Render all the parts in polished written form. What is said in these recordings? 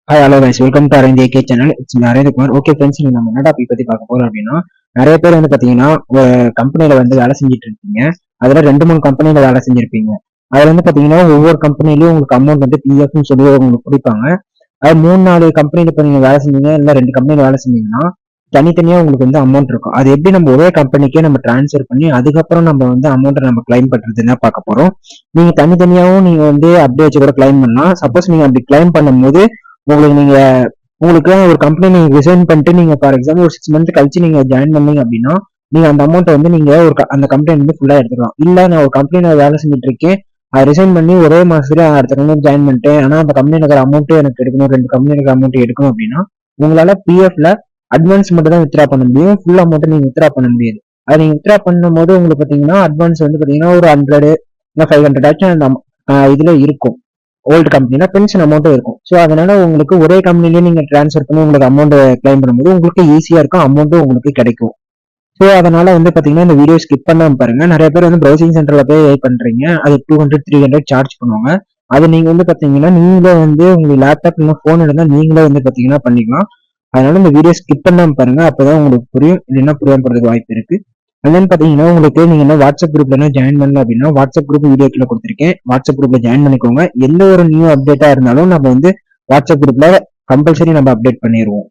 Hello guys, welcome to Aravind AK channel. It's Aravindkumar. Okay friends, நம்ம என்ன topic பத்தி பார்க்க போறோம் அப்படின்னா, நிறைய பேர் வந்து பாத்தீங்கன்னா ஒரு கம்பெனில வந்து வேலை செஞ்சுட்டு இருக்கீங்க. அதுல 2-3 கம்பெனில வேலை செஞ்சிருப்பீங்க. அதுல வந்து பாத்தீங்கன்னா ஒவ்வொரு கம்பெனிலயும் உங்களுக்கு அமௌண்ட் வந்து பிஎஃப்னு சொல்லி உங்களுக்கு கொடுப்பாங்க. அது 3-4 கம்பெனில இப்ப நீங்க வேலை செஞ்சீங்க, இல்ல 2 கம்பெனில வேலை செஞ்சீங்கன்னா தனித்தனியா உங்களுக்கு வந்து அமௌண்ட் இருக்கும். அது எப்படி நம்ம ஒரே கம்பெனிக்கே நம்ம டிரான்ஸ்ஃபர் பண்ணி அதுக்கப்புறம் நம்ம வந்து அமௌண்ட்டை நம்ம கிளைம் பண்றதுன்னா பார்க்க போறோம். நீங்க தனித்தனியாவும் நீங்க வந்து அப்படியே வச்சு கூட கிளைம் பண்ணலாம். சப்போஸ் நீங்க அப்படி கிளைம் பண்ணும்போது உங்களுக்கு நீங்க உங்களுக்கு ஒரு கம்பெனி நீங்க ரிசைன் பண்ணிட்டு நீங்க ஃபார் எக்ஸாம்பிள் ஒரு 6 மந்த் கழிச்சு நீங்க ஜாயின் பண்ணீங்க அப்படின்னா நீங்க அந்த அமௌண்ட்டை வந்து நீங்க அந்த கம்பெனி வந்து ஃபுல்லா எடுத்துக்கலாம். இல்ல நான் ஒரு கம்பெனில வேலை செஞ்சுட்டு இருக்கேன், அதை ரிசைன் பண்ணி ஒரே மாசத்துல அடுத்த கம்பெனி ஜாயின் பண்ணிட்டேன், ஆனா அந்த கம்பெனில இருக்கிற அமௌண்ட் எனக்கு எடுக்கணும், 2 கம்பெனிக்கு அமௌண்ட் எடுக்கணும் அப்படின்னா உங்களால பிஎஃப்ல அட்வான்ஸ் மட்டும் தான் வித்ரா பண்ண முடியும். ஃபுல் அமௌண்ட் நீங்க வித்ரா பண்ண முடியாது. அது நீங்க வித்ரா பண்ணும் போது உங்களுக்கு பாத்தீங்கன்னா அட்வான்ஸ் வந்து பாத்தீங்கன்னா ஒரு 100 இல்லை 500 ஆச்சும் அந்த இதுல இருக்கும். ஓல்டு கம்பெனினா பென்ஷன் அமௌண்ட்டும் இருக்கும். ஸோ அதனால உங்களுக்கு ஒரே கம்பெனிலேயே நீங்க டிரான்ஸ்ஃபர் பண்ணி உங்களுக்கு அமௌண்ட் கிளைம் பண்ணும்போது உங்களுக்கு ஈஸியா இருக்கும், அமௌண்ட்டும் உங்களுக்கு கிடைக்கும். ஸோ அதனால வந்து பாத்தீங்கன்னா இந்த வீடியோ ஸ்கிப் பண்ணாம பாருங்க. நிறைய பேர் வந்து ப்ரௌசிங் சென்டர்ல போய் பண்றீங்க, அது 200-300 சார்ஜ் பண்ணுவாங்க. அது நீங்க வந்து பாத்தீங்கன்னா நீங்களே வந்து உங்களுக்கு லேப்டாப் இல்லை போன் இருந்தா நீங்களே வந்து பாத்தீங்கன்னா பண்ணிக்கலாம். அதனால இந்த வீடியோ ஸ்கிப் பண்ணாம பாருங்க, அப்பதான் உங்களுக்கு புரியும். இல்லைன்னா புரியாம போறதுக்கு வாய்ப்பு இருக்கு. என்னன்னு பாத்தீங்கன்னா உங்களுக்கு நீங்க என்ன வாட்ஸ்அப் குரூப்ல ஜாயின் பண்ணல அப்படின்னா வாட்ஸ்அப் குரூப் வீடியோக்குள்ள கொடுத்துருக்கேன். வாட்ஸ்அப் குரூப்ல ஜாயின் பண்ணிக்கோங்க. எந்த ஒரு நியூ அப்டேட்டா இருந்தாலும் நம்ம வந்து வாட்ஸ்அப் குரூப்ல கம்பல்சரி நம்ம அப்டேட் பண்ணிடுவோம்.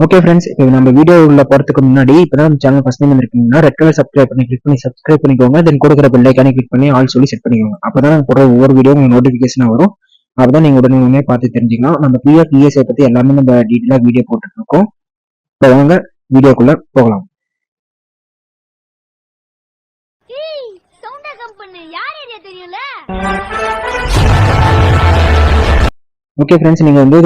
ஓகே ஃப்ரெண்ட்ஸ், இப்போ நம்ம வீடியோ உள்ள போறதுக்கு முன்னாடி இப்பதான் நம்ம சேனல் ஃபர்ஸ்ட் டைம் இருக்கீங்கன்னா ரெட் கலர் சப்ஸ்கிரைப் பண்ணி கிளிக் பண்ணி சப்ஸ்கிரைப் பண்ணிக்கோங்க. தென் கொடுக்குற பெல் ஐக்கானே கிளிக் பண்ணி ஆல் சொல்லி செட் பண்ணிக்கோங்க. அப்பதான் நான் போடுற ஒவ்வொரு வீடியோ உங்களுக்கு நோட்டிபிகேஷன் வரும். அப்பதான் நீங்க உடனே பார்த்து தெரிஞ்சுக்கலாம். நம்ம பிஎஃப் இஎஸ்ஐ பத்தி எல்லாமே நம்ம டீட்டெயிலா வீடியோ போட்டுட்டு இருக்கோம். இப்போ வாங்க வீடியோக்குள்ள போகலாம். ஓகே ஃப்ரெண்ட்ஸ், நீங்க வந்து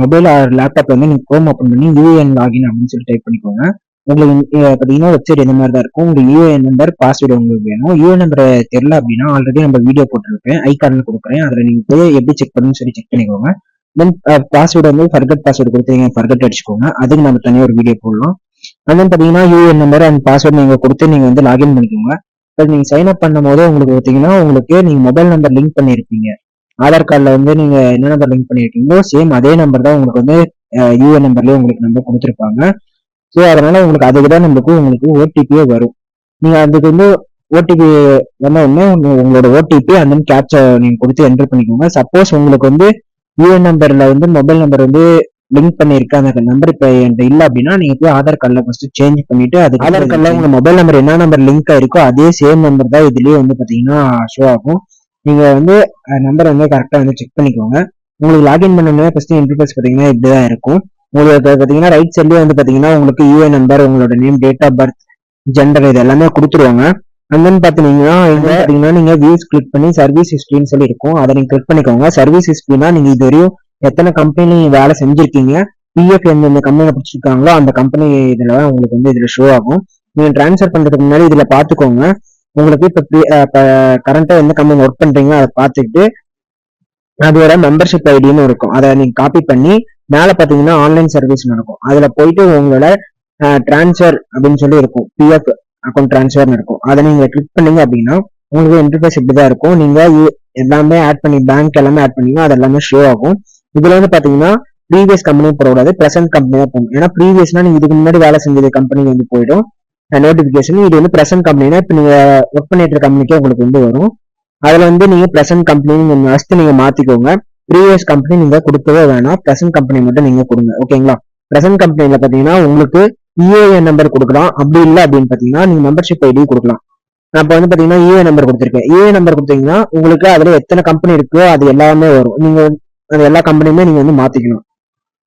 மொபைல் ஆர் லேப்டாப்ல வந்து நீங்க ஹோம் ஓப்பன் பண்ணி யூஏஎன் லாகின் அப்படின்னு சொல்லி டைப் பண்ணிக்கோங்க. உங்களுக்கு பார்த்தீங்கன்னா வெப்சைட் இந்த மாதிரி தான் இருக்கும். உங்களுக்கு யூஏஎன் நம்பர் பாஸ்வேர்டு உங்களுக்கு வேணும். யூஏஎன் நம்பர் தெரியல அப்படின்னா ஆல்ரெடி நம்ம வீடியோ போட்டிருக்கேன், ஐகார்டில் கொடுக்குறேன். அதில் நீங்க போய் எப்படி செக் பண்ணணும்னு சொல்லி செக் பண்ணிக்கோங்க. தென் பாஸ்வேர்டு வந்து ஃபர்கட் பாஸ்வேர்டு கொடுத்தீங்க, ஃபர்கட் அடிச்சுக்கோங்க. அதுக்கு நம்ம தனியாக ஒரு வீடியோ போடலாம். அண்ட் பார்த்தீங்கன்னா யூஏஎன் நம்பர் அண்ட் பாஸ்வேர்டு நீங்க கொடுத்து நீங்க வந்து லாகின் பண்ணிக்கோங்க. நீங்க சைன் அப் பண்ணும் போது உங்களுக்கு பார்த்தீங்கன்னா உங்களுக்கு நீங்க மொபைல் நம்பர் லிங்க் பண்ணிருப்பீங்க. ஆதார் கார்டில் வந்து நீங்க என்ன நம்பர் லிங்க் பண்ணிருக்கீங்களோ சேம் அதே நம்பர் தான் உங்களுக்கு வந்து யூஏஎன் நம்பர்லயே உங்களுக்கு நம்பர் கொடுத்துருப்பாங்க. ஸோ அதனால உங்களுக்கு அதுக்கு தான் உங்களுக்கு ஓடிபியே வரும். நீங்க அதுக்கு வந்து ஓடிபி வந்த உடனே உங்களோட ஓடிபி அந்த கேப்சா நீங்க கொடுத்து என்டர் பண்ணிக்கோங்க. சப்போஸ் உங்களுக்கு வந்து யூஏஎன் நம்பர்ல வந்து மொபைல் நம்பர் வந்து லிங்க் பண்ணிருக்க அந்த நம்பர் இப்ப என்கிட்ட இல்ல அப்படின்னா நீங்க போய் ஆதார் கார்டில் ஃபர்ஸ்ட் சேஞ்ச் பண்ணிட்டு அதுக்கு ஆதார் கார்டில் உங்க மொபைல் நம்பர் என்ன நம்பர் லிங்க் ஆயிருக்கோ அதே சேம் நம்பர் தான் இதுலயே வந்து பாத்தீங்கன்னா ஷோ ஆகும். நீங்க வந்து நம்பர் வந்து கரெக்டா வந்து செக் பண்ணிக்கோங்க. உங்களுக்கு லாகின் பண்ணணும்னா ஃபர்ஸ்ட் இன்டர்ஃபேஸ் பாத்தீங்கன்னா இப்படிதான் இருக்கும். உங்களுக்கு பாத்தீங்கன்னா ரைட் சைட்லயே வந்து பாத்தீங்கன்னா உங்களுக்கு யூஏ நம்பர், உங்களோட name, date of birth, gender இது எல்லாமே கொடுத்துருவாங்க. அண்ட் தென் பாத்தீங்கன்னா நீங்க வியூஸ் கிளிக் பண்ணி சர்வீஸ் ஹிஸ்டரின்னு சொல்லி இருக்கும், அதை நீங்க கிளிக் பண்ணிக்கோங்க. சர்வீஸ் ஹிஸ்டரினா நீங்க இது வரையும் எத்தனை கம்பெனி வேலை செஞ்சிருக்கீங்க, பிஎஃப் எந்த கம்பெனியில பிடிச்சிருக்காங்களோ அந்த கம்பெனி இதுல உங்களுக்கு வந்து இதுல ஷோ ஆகும். நீங்க டிரான்ஸ்ஃபர் பண்றதுக்கு முன்னாடி இதுல பாத்துக்கோங்க. உங்களுக்கு இப்ப கரண்டா எந்த கம்பெனி ஒர்க் பண்றீங்களோ அதை பார்த்துக்கிட்டு அதோட மெம்பர்ஷிப் ஐடின்னு இருக்கும், அதை நீங்க காப்பி பண்ணி மேல பாத்தீங்கன்னா ஆன்லைன் சர்வீஸ் நடக்கும். அதுல போயிட்டு உங்களோட டிரான்ஸ்ஃபர் அப்படின்னு சொல்லி இருக்கும், பிஎஃப் அக்கௌண்ட் டிரான்ஸ்ஃபர்னு இருக்கும். அதை நீங்க கிளிக் பண்ணீங்க அப்படின்னா உங்களுக்கு இன்டர்ஃபேஸ் இப்படிதான் இருக்கும். நீங்க எல்லாமே ஆட் பண்ணி பேங்க் எல்லாமே ஆட் பண்ணீங்கன்னா அது எல்லாமே ஷோ ஆகும். இதுல வந்து பாத்தீங்கன்னா ப்ரீவியஸ் கம்பெனி போடக்கூடாது, பிரசன்ட் கம்பெனி தான் போகணும். ஏன்னா ப்ரீவியஸ்னா நீங்க இதுக்கு முன்னாடி வேலை செஞ்சது கம்பெனி வந்து போயிடும் நோட்டிபிகேஷன். இது வந்து பிரசன்ட் கம்பெனினா இப்ப நீங்க ஒர்க் பண்ணிட்டு இருக்க கம்பெனிக்கே உங்களுக்கு வந்து வரும். அதுல வந்து நீங்க பிரசன்ட் கம்பெனி ஃபர்ஸ்ட் நீங்க மாத்திக்கோங்க. ப்ரீவியஸ் கம்பெனி நீங்க கொடுக்கவே வேணாம், பிரசன்ட் கம்பெனி மட்டும் நீங்க கொடுங்க. ஓகேங்களா? பிரசன்ட் கம்பெனில பாத்தீங்கன்னா உங்களுக்கு யூஏஎன் நம்பர் கொடுக்கலாம். அப்படி இல்லை அப்படின்னு பாத்தீங்கன்னா நீங்க மெம்பர்ஷிப் ஐடி கொடுக்கலாம். நான் இப்ப வந்து பாத்தீங்கன்னா யூஏ நம்பர் கொடுத்துருக்கேன். யூஏ நம்பர் கொடுத்தீங்கன்னா உங்களுக்கு அதுல எத்தனை கம்பெனி இருக்கோ அது எல்லாமே வரும். நீங்க அது எல்லா கம்பெனியுமே நீங்க வந்து மாத்திக்கணும்.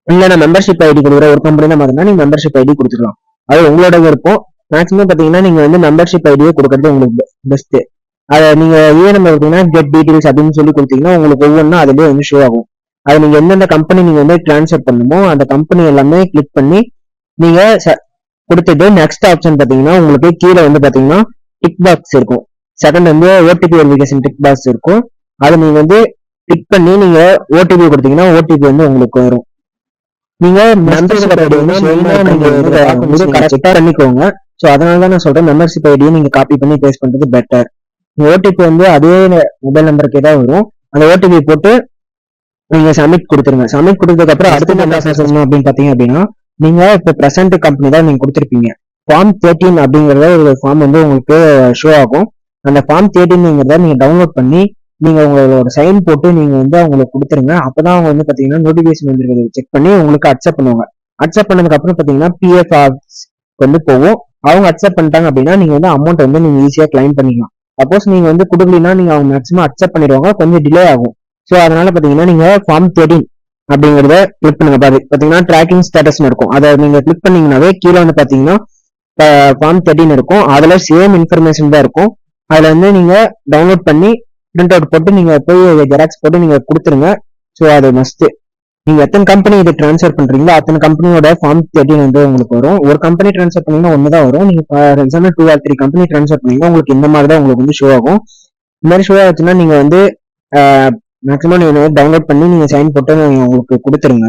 இல்ல நான் மெம்பர்ஷிப் ஐடி கொடுக்குற ஒரு கம்பெனி தான் மாத்தினா நீங்க மெம்பர்ஷிப் ஐடி கொடுத்துக்கலாம். அது உங்களோட விருப்பம். மேக்ஸிமம் பாத்தீங்கன்னா நீங்க வந்து மெம்பர்ஷிப் ஐடியே கொடுக்கறது உங்களுக்கு பெஸ்ட். அதை நீங்க யூஏ நம்பர் கொடுத்தீங்கன்னா கெட் டீடைல்ஸ் அப்படின்னு சொல்லி கொடுத்தீங்கன்னா உங்களுக்கு ஒவ்வொன்றும் அதுலயே வந்து ஷோ ஆகும். அது நீங்க எந்தெந்த கம்பெனி நீங்க வந்து டிரான்ஸ்ஃபர் பண்ணுமோ அந்த கம்பெனி எல்லாமே கிளிக் பண்ணி நீங்க கொடுத்துட்டு நெக்ஸ்ட் ஆப்ஷன் பாத்தீங்கன்னா உங்களுக்கு கீழே வந்து பாத்தீங்கன்னா டிக் பாக்ஸ் இருக்கும். செகண்ட் வந்து ஓடிபி வெரிஃபிகேஷன் டிக் பாக்ஸ் இருக்கும். அதை நீங்க வந்து டிக் பண்ணி நீங்க ஓடிபி கொடுத்தீங்கன்னா ஓடிபி வந்து உங்களுக்கு வரும். நீங்க மெம்பர்ஷிப் ஐடி வந்து கரெக்டா பண்ணிக்கோங்க. ஸோ அதனாலதான் நான் சொல்றேன் மெம்பர்ஷிப் ஐடியை நீங்க காப்பி பண்ணி பேஸ்ட் பண்றது பெட்டர். ஓடிபி வந்து அதே மொபைல் நம்பருக்கே தான் வரும். அந்த ஓடிபி போட்டு நீங்க சப்மிட் கொடுத்துருங்க. சப்மிட் கொடுத்ததுக்கு அப்புறம் அடுத்து என்ன ப்ராசஸ் அப்படின்னு பாத்தீங்க அப்படின்னா, நீங்க இப்போ பிரசன்ட் கம்பெனி தான் நீங்க கொடுத்துருப்பீங்க. ஃபார்ம் 13 அப்படிங்கறத ஒரு ஃபார்ம் வந்து உங்களுக்கு ஷோ ஆகும். அந்த ஃபார்ம் 13ங்கிறத நீங்க டவுன்லோட் பண்ணி நீங்க உங்களோட சைன் போட்டு நீங்க வந்து அவங்களுக்கு கொடுத்துருங்க. அப்பதான் அவங்க வந்து பாத்தீங்கன்னா நோட்டிபிகேஷன் வந்துருக்கிறத செக் பண்ணி உங்களுக்கு அக்செப்ட் பண்ணுவாங்க. அக்செப்ட் பண்ணதுக்கு அப்புறம் பாத்தீங்கன்னா பிஎஃப் வந்து போகும். அவங்க அக்செப்ட் பண்ணிட்டாங்க அப்படின்னா நீங்க வந்து அமௌண்ட் வந்து நீங்க ஈஸியா கிளைம் பண்ணிக்கலாம். சப்போஸ் நீங்க வந்து கொடுக்கலனா நீங்க அவங்க மேக்ஸிமம் அக்செப்ட் பண்ணிடுவாங்க, கொஞ்சம் டிலே ஆகும். ஸோ அதனால பாத்தீங்கன்னா நீங்க ஃபார்ம் 13 அப்படிங்கறத கிளிக் பண்ணுங்க. பாத்தீங்கன்னா ட்ராக்கிங் ஸ்டேட்டஸ் இருக்கும். அதை நீங்க கிளிக் பண்ணீங்கன்னாவே கீழே வந்து பாத்தீங்கன்னா ஃபார்ம் 13 இருக்கும். அதுல சேம் இன்ஃபர்மேஷன் தான் இருக்கும். அதுல வந்து நீங்க டவுன்லோட் பண்ணி பிரிண்ட் அவுட் போட்டு நீங்க போய் ஜெராக்ஸ் போட்டு நீங்க கொடுத்துருங்க. ஸோ அது மஸ்ட். நீங்க எத்தனை கம்பெனி இது ட்ரான்ஸ்ஃபர் பண்றீங்களோ அத்தனை கம்பெனியோட ஃபார்ம் 13 வந்து உங்களுக்கு வரும். ஒரு கம்பெனி ட்ரான்ஸ்ஃபர் பண்ணீங்கன்னா ஒண்ணுதான் வரும். நீங்க for example 2 or 3 company transfer பண்ணீங்கன்னா உங்களுக்கு இந்த மாதிரி தான் உங்களுக்கு வந்து ஷோ ஆகும். இந்த மாதிரி ஷோ ஆச்சுன்னா நீங்க வந்து மேக்ஸிமம் நீங்க டவுன்லோட் பண்ணி நீங்க சைன் போட்டு நீங்க உங்களுக்கு கொடுத்துருங்க.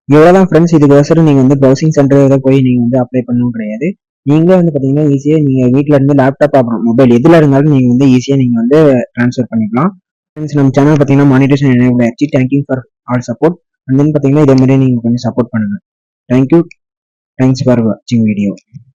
இவ்வளவுதான் ஃப்ரெண்ட்ஸ். இதுக்கோசரம் நீங்க வந்து ப்ரௌசிங் சென்டர் போய் நீங்க வந்து அப்ளை பண்ணவும் கிடையாது. நீங்களே வந்து பாத்தீங்கன்னா ஈஸியா நீங்க வீட்ல இருந்து லேப்டாப் அப்புறம் மொபைல் எதுல இருந்தாலும் நீங்க வந்து ஈஸியா நீங்க வந்து ட்ரான்ஸ்ஃபர் பண்ணிக்கலாம். ஃப்ரெண்ட்ஸ் நம்ம சேனல் பாத்தீங்கன்னா மானிட்டேஷன் எனேபிள் ஆயிடுச்சு. Thank you for all support. And then பாத்தீங்கன்னா இதே மாதிரி நீங்க கொஞ்சம் சப்போர்ட் பண்ணுங்க. தேங்க்யூ. தேங்க்ஸ் ஃபார் வாட்சிங் வீடியோ.